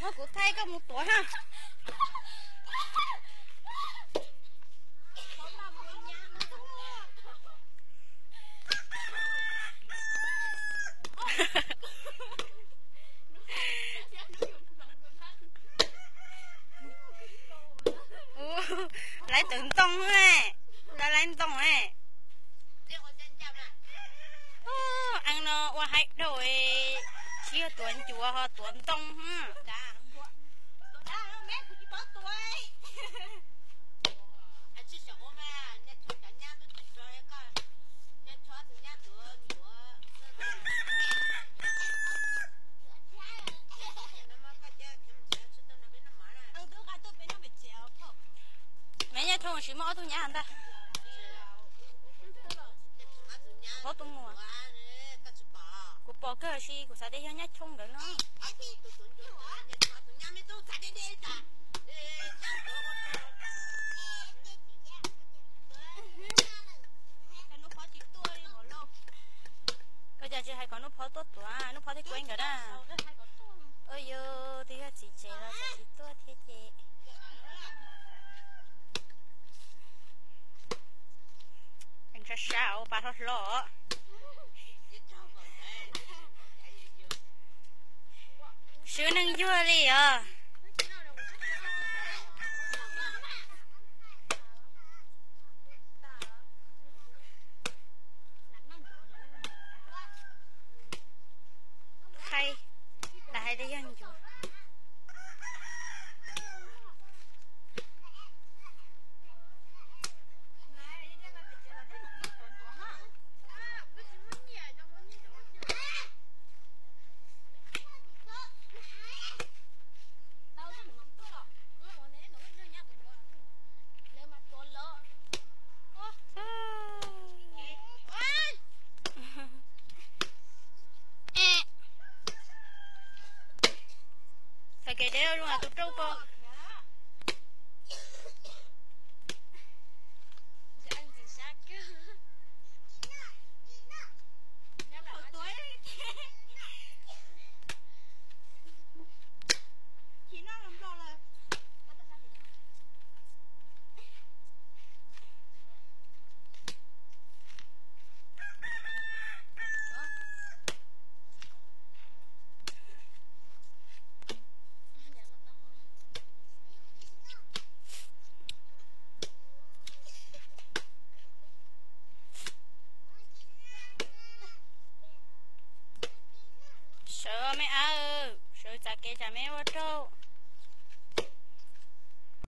Nó cũng thay có một tuổi ha. Lấy tượng tông nè, lấy tông nè. Ăn nó qua hay rồi chia tuần chùa họ tuần tông ha. Mẹ nhà thôn chỉ mua tôi nhà ăn ta. Có tôi mua. Cô bỏ cái gì cô sao để cho nhà thôn được nó. Bây giờ chỉ hay có nó phá tốt tuổi, nó phá thì quen rồi đó. Ôi yo, thì chị chế là chị tốt thế chị. Anh sẽ sao bà thoát lọ. Sữa nâng vua đi à. Hay là hay đi dân chùa. Phải kể đeo luôn là tôi trâu con. Sợ mẹ ơi, sợ chả kể chả mẹ vào trâu.